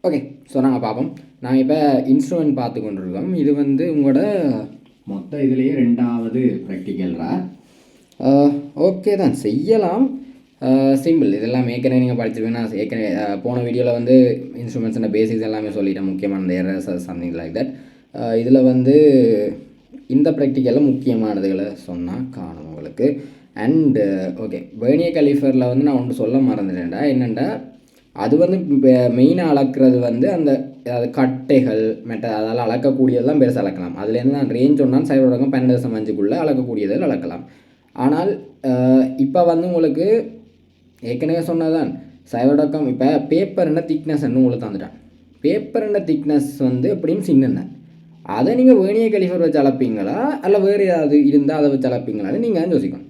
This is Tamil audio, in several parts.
ஓகே, ஸோ நாங்கள் பார்ப்போம். நாங்கள் இப்போ இன்ஸ்ட்ருமெண்ட் பார்த்து கொண்டிருக்கோம். இது வந்து உங்களோட மொத்த இதுலேயே 2வது ப்ராக்டிக்கல்ரா. ஓகே தான், செய்யலாம். சிம்பிள். இதெல்லாம் ஏற்கனவே நீங்கள் படிச்சிருக்கீங்கன்னா ஏற்கனவே போன வீடியோவில் வந்து இன்ஸ்ட்ருமெண்ட்ஸோட பேசிக்ஸ் எல்லாமே சொல்லிட்டேன், முக்கியமான இந்த எரர்ஸ் சம்திங் லைக் தட். இதில் வந்து இந்த ப்ராக்டிக்கலில் முக்கியமானதுகளை சொன்னால் காணும் உங்களுக்கு. அண்டு ஓகே, வெர்னியர் கலிஃபரில் வந்து நான் ஒன்று சொல்ல மறந்துட்டேன்டா. என்னென்னா அது வந்து மெயினாக அளக்கிறது வந்து அந்த அதாவது கட்டைகள் அதால் அளக்கக்கூடியதெல்லாம் பெருசாக அளக்கலாம். அதுலேருந்து நான் ரேஞ்ச் ஒன்றால் 0.12.5க்குள்ளே அளக்கக்கூடியதில் அளக்கலாம். ஆனால் இப்போ வந்து உங்களுக்கு ஏற்கனவே சொன்னதான் 0. இப்போ பேப்பர்ன திக்னஸ்ன்னு உங்களுக்கு தந்துட்டான். பேப்பர்ன திக்னஸ் வந்து எப்படியும் சின்னதான். அதை நீங்கள் வெர்னியர் கலிஃபர் வச்சு அளப்பீங்களா அல்ல வேறு ஏதாவது இருந்தால் அதை வச்சு அளப்பீங்களான்னு நீங்கள் தான் யோசிக்கணும்.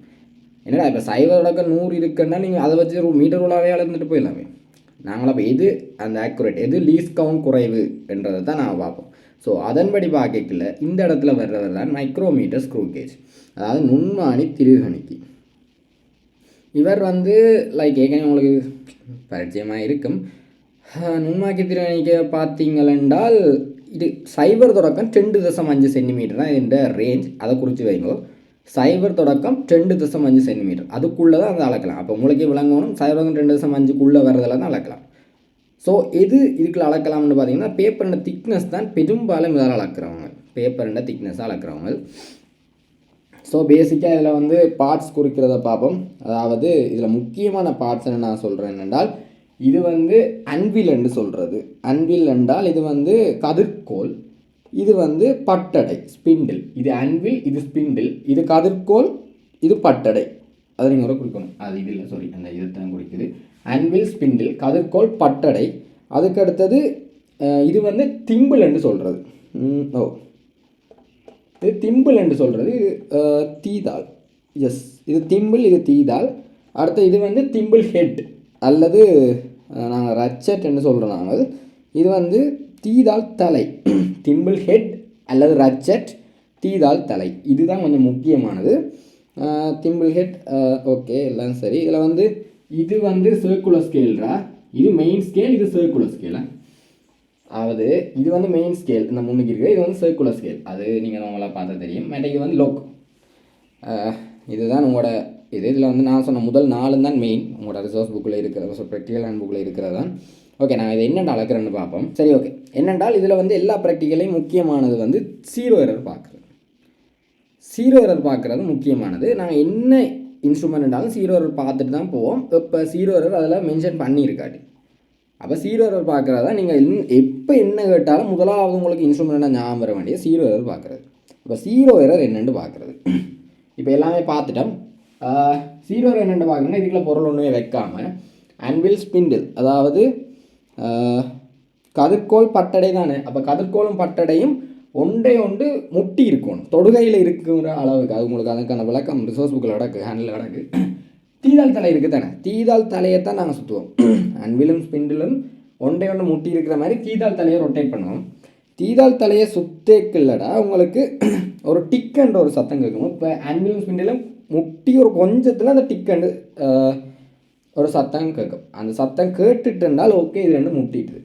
என்னடா இப்போ 0.100 இருக்குன்னா நீங்கள் அதை வச்சு ஒரு மீட்டர் உலாவே அளந்துட்டு போயிடலாமே. நாங்கள் அப்போ எது அந்த ஆக்குரேட், எது லீஸ்ட் கவுண்ட் குறைவு என்றதை தான் நாங்கள் பார்ப்போம். ஸோ அதன்படி பார்க்கல இந்த இடத்துல வர்றவர் தான் மைக்ரோமீட்டர் ஸ்க்ரூ கேஜ், அதாவது நுண்மானி திருகணிக்கு. இவர் வந்து லைக் ஏற்கனவே உங்களுக்கு பரிச்சயமாக இருக்கும். நுண்மாக்கி திருகணிக்க பார்த்தீங்களென்றால் இது 0.2.5 சென்டிமீட்டர் தான் இந்த ரேஞ்ச். அதை குறித்து வைங்கோ. 0.2.5 சென்டிமீட்டர் அதுக்குள்ளே தான் அதை அளக்கலாம். அப்போ உங்களுக்கே விளங்கணும் 0.2.5க்குள்ளே வர்றதில் தான் அளக்கலாம். ஸோ எது இதுக்குள்ள அளக்கலாம்னு பார்த்தீங்கன்னா பேப்பரோட திக்னஸ் தான் பெரும்பாலும் இதால் அளக்கிறவங்க, பேப்பரோட திக்னஸ் அளக்கிறவங்க. ஸோ பேசிக்காக இதில் வந்து பார்ட்ஸ் குறிக்கிறத பார்ப்போம். அதாவது இதில் முக்கியமான பார்ட்ஸ் என்ன நான் சொல்கிறேன் என்றால், இது வந்து அன்வில் என்று சொல்கிறது. அன்வில் என்றால் இது வந்து கதிர்கோல், இது வந்து பட்டடை ஸ்பிண்டில். இது அன்வில், இது ஸ்பிண்டில், இது கதிர்கோல், இது பட்டடை. அதை நீங்கள் ஒரு குறிக்கணும். அது இது இல்லை, சாரி, அந்த இதைத்தான் குறிக்குது. அன்வில், ஸ்பிண்டில், கதிர்கோல், பட்டடை. அதுக்கு அடுத்தது இது வந்து திம்பிள் என்று சொல்கிறது. இது திம்பிள் என்று சொல்கிறது. இது தீதாள். எஸ், இது திம்பிள், இது தீதாள். அடுத்து இது வந்து திம்பிள் ஹெட் அல்லது நாங்கள் ரச்சட் என்று சொல்கிறோம் நாங்கள். இது வந்து தீதாள் தலை. திம்பிள் ஹெட் அல்லது ரச்சட், தீதாள் தலை. இதுதான் கொஞ்சம் முக்கியமானது. திம்பிள் ஹெட் ஓகே, எல்லாம் சரி. இதில் வந்து இது வந்து சர்க்குலர் ஸ்கேல்ரா. இது மெயின் ஸ்கேல், இது சர்க்குலர் ஸ்கேலா. அதாவது இது வந்து மெயின் ஸ்கேல், இந்த முன்னுக்கு இருக்குது. இது வந்து சர்க்குலர் ஸ்கேல், அது நீங்கள் நம்மளாக பார்த்தா தெரியும். இது வந்து லோக். இதுதான் உங்களோட இது. இதில் வந்து நான் சொன்ன முதல் 4 தான் மெயின், உங்களோட ரிசோர்ஸ் புக்கில் இருக்கிற ப்ராக்டிக்கல் ஹேண்ட் புக்கில் இருக்கிறதான். ஓகே, நான் இதை என்னென்ன அளக்கிறேன்னு பார்ப்போம். சரி, ஓகே. என்னென்றால் இதில் வந்து எல்லா ப்ராக்டிக்கலையும் முக்கியமானது வந்து 0 எரர் பார்க்குறது. 0 எரர் பார்க்குறது முக்கியமானது. நாங்கள் என்ன இன்ஸ்ட்ருமெண்ட் இருந்தாலும் 0 எரர் பார்த்துட்டு தான் போவோம். இப்போ 0 எரர் அதில் மென்ஷன் பண்ணியிருக்காட்டி, அப்போ 0 எரர் பார்க்குறதா நீங்கள் எப்போ என்ன கேட்டாலும் முதலாவது உங்களுக்கு இன்ஸ்ட்ருமெண்ட்டாக ஞாபகம் வர வேண்டிய 0 எரர் பார்க்குறது. இப்போ 0 எரர் என்னென்னு பார்க்குறது. இப்போ எல்லாமே பார்த்துட்டோம். 0 எரர் என்னென்னு பார்க்கணுன்னா இதுக்குள்ள பொருள் ஒன்றுமே வைக்காமல் அன்வில், ஸ்பிண்டில், அதாவது கதிர்கோல், பட்டடை தானே. அப்போ கதிர்கோலும் பட்டடையும் ஒன்றே ஒன்று முட்டி இருக்கணும், தொடுகையில் இருக்கிற அளவுக்கு. அது உங்களுக்கு அதுக்கான விளக்கம் ரிசோர்ஸ் புக்கில் கிடக்கு, ஹேண்டில் கிடக்கு. தீதாள் தலை இருக்குது தானே, தீதாள் தலையைத்தான் நாங்கள் சுற்றுவோம். அன்விலும் ஸ்பிண்டிலும் ஒன்றே ஒன்று முட்டி இருக்கிற மாதிரி தீதாள் தலையை ரொட்டேட் பண்ணுவோம். தீதாள் தலையை சுத்தேக்கில்லடா உங்களுக்கு ஒரு டிக்கன்ற ஒரு சத்தம் கேட்கும். இப்போ அன்விலும் ஸ்பிண்டிலும் முட்டி ஒரு கொஞ்சத்தில் அந்த டிக்கண்டு ஒரு சத்தம் கேட்கும். அந்த சத்தம் கேட்டுட்டுனால் ஓகே, இது ரெண்டும் முட்டிட்டுது.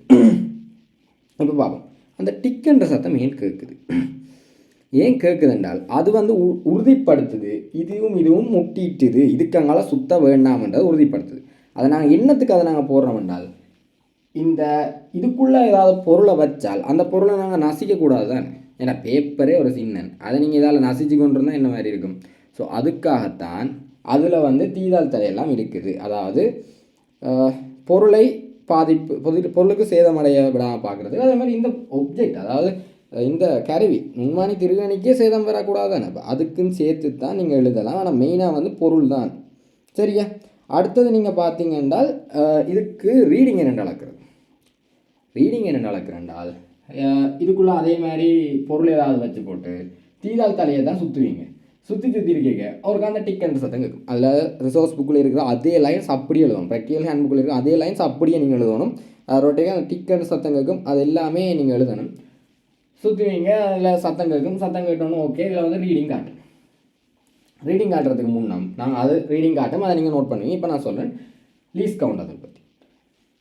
இப்போ பார்ப்போம், அந்த டிக்குன்ற சத்தம் ஏன் கேட்குது. ஏன் கேட்குது என்றால் அது வந்து உறுதிப்படுத்துது இதுவும் முட்டிட்டுது, இதுக்கு அங்கால சுத்த வேண்டாம்ன்றதை உறுதிப்படுத்துது. அதை நாங்கள் என்னத்துக்கு அதை நாங்கள் போடுறோம் என்றால், இந்த இதுக்குள்ளே ஏதாவது பொருளை வச்சால் அந்த பொருளை நாங்கள் நசிக்கக்கூடாது தானே. ஏன்னா பேப்பரே ஒரு சின்னன், அதை நீங்கள் இதால் நசிச்சு கொண்டு இருந்தால் என்ன மாதிரி இருக்கும். ஸோ அதுக்காகத்தான் அதில் வந்து தீதாள் தலையெல்லாம் இருக்குது. அதாவது பொருளை பொருளுக்கு சேதமடைய விடாமல் பார்க்குறது. அதே மாதிரி இந்த ஒப்ஜெக்ட், அதாவது இந்த கருவி நுண்மானி திருகணிக்கே சேதம் வரக்கூடாதானே, அதுக்குன்னு சேர்த்து தான் நீங்கள் எழுதலாம். ஆனால் மெயினாக வந்து பொருள் தான். சரியா, அடுத்தது நீங்கள் பார்த்தீங்க என்றால் இதுக்கு ரீடிங் என்ன அளக்கிறது. ரீடிங் என்ன அளக்கிறேன்டால் இதுக்குள்ளே அதே மாதிரி பொருள் ஏதாவது வச்சு போட்டு தீதாள் தலையை தான் சுற்றுவீங்க. சுற்றி இருக்கீங்க அவருக்கு அந்த டிக்கெண்ட் சத்தம் கேட்கும். அதில் ரிசோர்ஸ் புக்கில் இருக்கிற அதே லைன்ஸ் அப்படியே எழுதணும். ப்ராக்டிக்கல் ஹேண்ட் புக்கில் இருக்கிற அதே லைன்ஸ் அப்படியே நீங்கள் எழுதணும். ரொட்டேக்காக அந்த டிக்கெண்ட் சத்தம் கேட்கும், அது எல்லாமே நீங்கள் எழுதணும். சுற்றுவீங்க, அதில் சத்தம் கேட்கும். சத்தம் கேட்டோன்னு ஓகே, இதில் வந்து ரீடிங் காட்டும். ரீடிங் காட்டுறதுக்கு முன்னம் நான் அது ரீடிங் காட்டும், அதை நீங்கள் நோட் பண்ணுவீங்க. இப்போ நான் சொல்கிறேன் லீஸ்ட் கவுண்ட். அதை பற்றி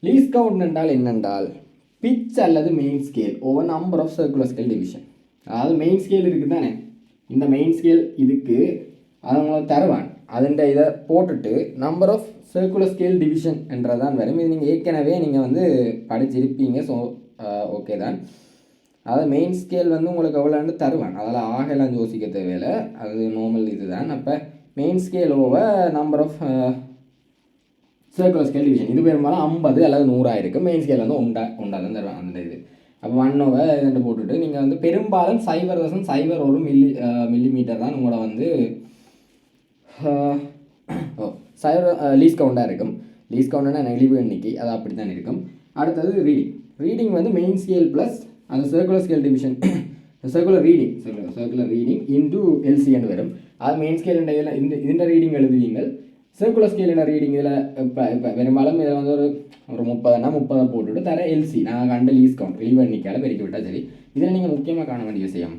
லீஸ்ட் கவுண்ட் என்றால் என்னென்றால் பிச் அல்லது main scale over number of circular scale division. அதாவது மெயின் ஸ்கேல் இருக்குது தானே, இந்த மெயின் ஸ்கேல் இதுக்கு அதை உங்களுக்கு தருவான், அதுன்ற இதை போட்டுட்டு number of circular scale division என்றதான் வரும். இது நீங்கள் ஏற்கனவே நீங்கள் வந்து படிச்சிருப்பீங்க. ஸோ ஓகே தான். அதாவது மெயின் ஸ்கேல் வந்து உங்களுக்கு எவ்வளோன்னு தருவான், அதில் ஆகலாம் யோசிக்க தேவையில்லை, அது நார்மல் இது தான். அப்போ main scale over number of circular scale division இது பெரும்பாலும் 50 அல்லது 100 இருக்குது. மெயின் ஸ்கேல் வந்து உண்டா தான் தருவான் அந்த இது. அப்போ 1 over இதுன்னு போட்டுட்டு நீங்கள் வந்து பெரும்பாலும் 0.01 மில்லிமீட்டர் தான் உங்களோட வந்து லீஸ் கவுண்டாக இருக்கும். லீஸ் கவுண்ட்னா நெகிழிவு எண்ணிக்கை, அது அப்படி தான் இருக்கும். அடுத்தது ரீடிங் வந்து மெயின் ஸ்கேல் ப்ளஸ் அந்த circular scale division circular reading into எல்சின்னு வரும். அது மெயின் ஸ்கேல் இந்த ரீடிங் எழுதுவீங்கள். சர்க்குலர் ஸ்கேலின ரீடிங் இதில் இப்போ பெரும்பாலும் இதில் வந்து ஒரு 30 போட்டுவிட்டு தர எல்சி நான் கண்டு லீஸ் கவுண்ட் வெளிவ எண்ணிக்கையால் பெருக்கி விட்டால் சரி. இதில் நீங்கள் முக்கியமாக காண வேண்டிய விஷயம்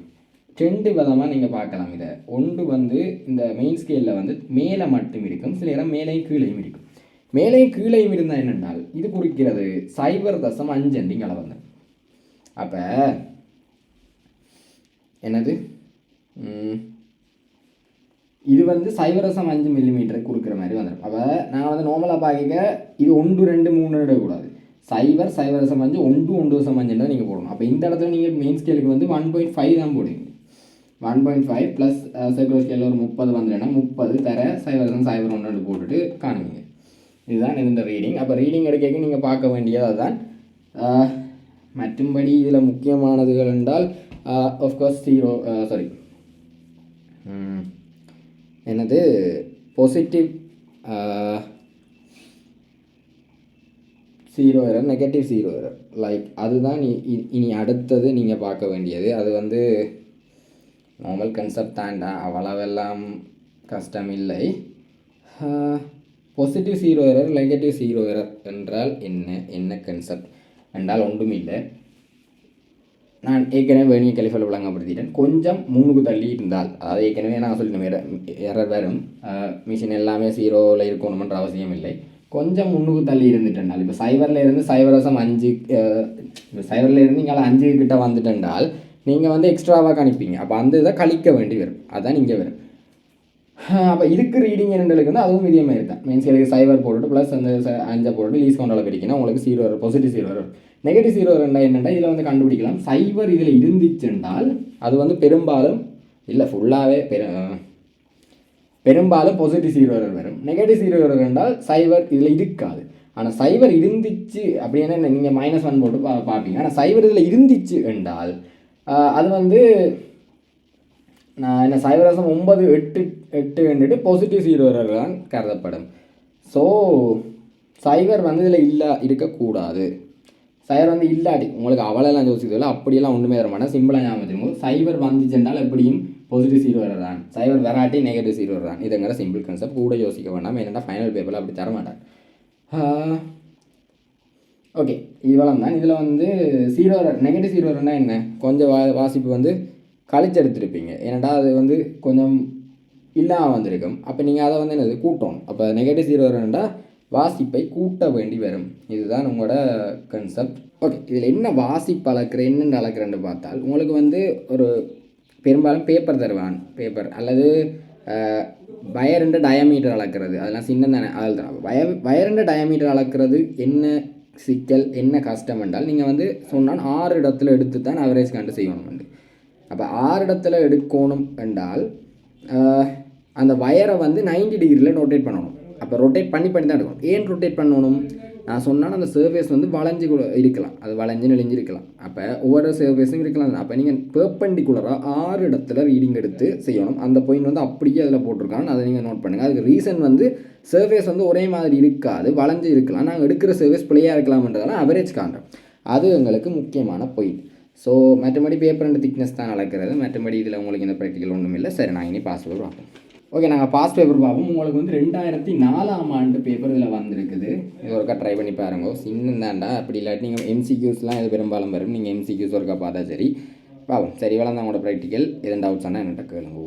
2 விதமாக நீங்கள் பார்க்கலாம். இதை ஒன்று வந்து இந்த மெயின் ஸ்கேலில் வந்து மேலே மட்டும் இருக்கும், சில இடம் மேலேயும் கீழேயும் இருக்கும். மேலேயும் கீழேயும் இருந்தால் என்னென்றால் இது குறிக்கிறது 0.5 அளவு வந்து. அப்போ என்னது இது வந்து 0.5 மில்லிமீட்டருக்கு கொடுக்குற மாதிரி வந்துடும். அப்போ நான் வந்து நார்மலாக பார்க்க இது 1, 2, 3 இடக்கூடாது. 0.5 1.5 நீங்கள் போடணும். அப்போ இந்த இடத்துல நீங்கள் மெயின் ஸ்கேலுக்கு வந்து 1.5 தான் போடுவீங்க. 1.5 ப்ளஸ் சர்க்குலர் ஸ்கேலில் ஒரு 30 வந்துடுன்னா 30 தர 0.01 போட்டுட்டு காணுவீங்க. இதுதான் இந்த ரீடிங். அப்போ ரீடிங் எடுக்க நீங்கள் பார்க்க வேண்டியது அதுதான். மற்றும்படி இதில் முக்கியமானதுகள் என்றால் ஆஃப்கோர்ஸ் என்னது positive 0 error, negative 0 error, like அதுதான் இனி அடுத்தது நீங்கள் பார்க்க வேண்டியது. அது வந்து நார்மல் கன்செப்ட் தாண்டா, அவ்வளவெல்லாம் கஷ்டம் இல்லை. பாசிட்டிவ் 0 எரர், நெகட்டிவ் 0 எரர் என்றால் என்ன கன்செப்ட் என்றால் ஒன்றும் இல்லை. நான் ஏற்கனவே வேணிய கலிஃபில் விளங்கப்படுத்திட்டேன். கொஞ்சம் முன்னுக்கு தள்ளி இருந்தால், அதாவது ஏற்கனவே நான் சொல்லிட்டேன் எரர் வரும், மிஷின் எல்லாமே 0ல் இருக்கணுமென்ற அவசியம் இல்லை. கொஞ்சம் முன்னுக்கு தள்ளி இருந்துட்டேன்டால், இப்போ 0 இருந்து 0.5 இப்போ 0 இருந்து நீங்கள் 5 கிட்ட வந்துட்டேன்டால் நீங்கள் வந்து எக்ஸ்ட்ராவாக கணிப்பீங்க. அப்போ அந்த இதை கழிக்க வேண்டி வரும், அதுதான் இங்கே வரும். அப்போ இதுக்கு ரீடிங் என்னென்னு வந்து அதுவும் இதே மாதிரி தான். மெயின் ஸ்கேலுக்கு 0 போட்டுட்டு ப்ளஸ் அந்த 5 போட்டுட்டு லீஸ் கவுண்டில் பிரிக்கணும், உங்களுக்கு 0 வரும். பாசிட்டிவ் 0 வரும். நெகட்டிவ் 0 என்னென்னா இதில் வந்து கண்டுபிடிக்கலாம். 0 இதில் இருந்துச்சுன்றால் அது வந்து பெரும்பாலும் இல்லை, ஃபுல்லாகவே பெரும்பாலும் பாசிட்டிவ் 0 வரும். நெகட்டிவ் 0 என்றால் 0 இதில் இருக்காது. ஆனால் 0 இருந்துச்சு அப்படின்னா நீங்கள் -1 போட்டு பார்ப்பீங்க. ஆனால் 0 இதில் இருந்துச்சு என்றால் அது வந்து நான் என்ன 0.988 பாசிட்டிவ் 0 தான் கருதப்படும். ஸோ 0 வந்து இதில் இருக்கக்கூடாது. 0 வந்து இல்லாட்டி உங்களுக்கு அவ்வளோலாம் யோசிக்கல, அப்படியெல்லாம் ஒன்றுமே வர மாட்டேன். சிம்பிளாக ஞாபகம் வச்சுக்கோங்க. 0 வந்துச்சுன்றால் எப்படியும் பாசிட்டிவ் 0 தான், 0 வெராட்டி நெகட்டிவ் 0 தான். இதுங்கிற சிம்பிள் கான்செப்ட், கூட யோசிக்க வேண்டாம். என்னென்னா ஃபைனல் பேப்பரில் அப்படி தர மாட்டேன். ஓகே, இவ்வளோ தான். இதில் வந்து 0 நெகட்டிவ் 0 என்ன, கொஞ்சம் வாசிப்பு வந்து கழிச்செடுத்துருப்பீங்க. ஏன்னாடா அது வந்து கொஞ்சம் இல்லாமல் வந்திருக்கும். அப்போ நீங்கள் அதை வந்து என்னது கூட்டணும். அப்போ நெகட்டிவ் 0 வாசிப்பை கூட்ட வேண்டி வரும். இதுதான் உங்களோட கன்செப்ட். ஓகே, இதில் என்ன வாசிப்பு அளக்குற என்னென்னு அளக்குறேன்னு பார்த்தால் உங்களுக்கு வந்து ஒரு பெரும்பாலும் பேப்பர் தருவான். பேப்பர் அல்லது வயருண்ட டயமீட்டர் அளக்கிறது, அதெல்லாம் சின்ன தானே, அதில் தான் வயருண்ட டயமீட்டர் அளக்கிறது. என்ன சிக்கல் என்ன கஷ்டம் என்றால் நீங்கள் வந்து சொன்னால் 6 இடத்துல எடுத்து தான் அவரேஜ் கண்டு செய்யணும் வந்து. அப்போ 6 இடத்துல எடுக்கணும் என்றால் அந்த வயரை வந்து 90 டிகிரியில் ரொட்டேட் பண்ணணும். அப்போ ரொட்டேட் பண்ணி தான் எடுக்கணும். ஏன் ரொட்டேட் பண்ணணும் நான் சொன்னால், அந்த சர்ஃபேஸ் வந்து வளைஞ்சு இருக்கலாம், அது வளைஞ்சு நெளிஞ்சிருக்கலாம். அப்போ ஒவ்வொரு சர்ஃபேஸும் இருக்கலாம். அப்போ நீங்கள் பெர்பெண்டிகுலராக 6 இடத்துல ரீடிங் எடுத்து செய்யணும். அந்த பாயிண்ட் வந்து அப்படியே அதில் போட்டிருக்காங்க, அதை நீங்கள் நோட் பண்ணுங்கள். அதுக்கு ரீசன் வந்து சர்ஃபேஸ் வந்து ஒரே மாதிரி இருக்காது, வளைஞ்சு இருக்கலாம். நாங்கள் எடுக்கிற சர்ஃபேஸ் பிள்ளையாக இருக்கலாம்ன்றதால அவரேஜ் காண்றோம். அது எங்களுக்கு முக்கியமான பாயிண்ட். ஸோ மற்றபடி பேப்பர் அண்ட் திக்னஸ் தான் நடக்கிறது. மற்றபடி இதில் உங்களுக்கு இந்த ப்ராக்டிக்கல் ஒன்றும் இல்லை. சரி, நான் இனி பாஸ் பேப்பர் பார்ப்போம். ஓகே, நாங்கள் பாஸ் பேப்பர் பார்ப்போம். உங்களுக்கு வந்து 2004ஆம் ஆண்டு பேப்பர் இதில் வந்திருக்குது. இது ஒருக்கா ட்ரை பண்ணி பாருங்க. சின்னம் தாண்டா, அப்படி இல்லாட்டி நீங்கள் எம்சிக்யூஸ்லாம் இது பெரும்பாலும் வரும். நீங்கள் எம்சிக்யூஸ் ஒருக்கா பார்த்தா சரி பார்ப்போம். சரி, இவ்வளோ தான் உங்களோட ப்ராக்டிக்கல். எதுவும் டவுட்ஸ் ஆனால் என்கிட்ட கேளுங்க.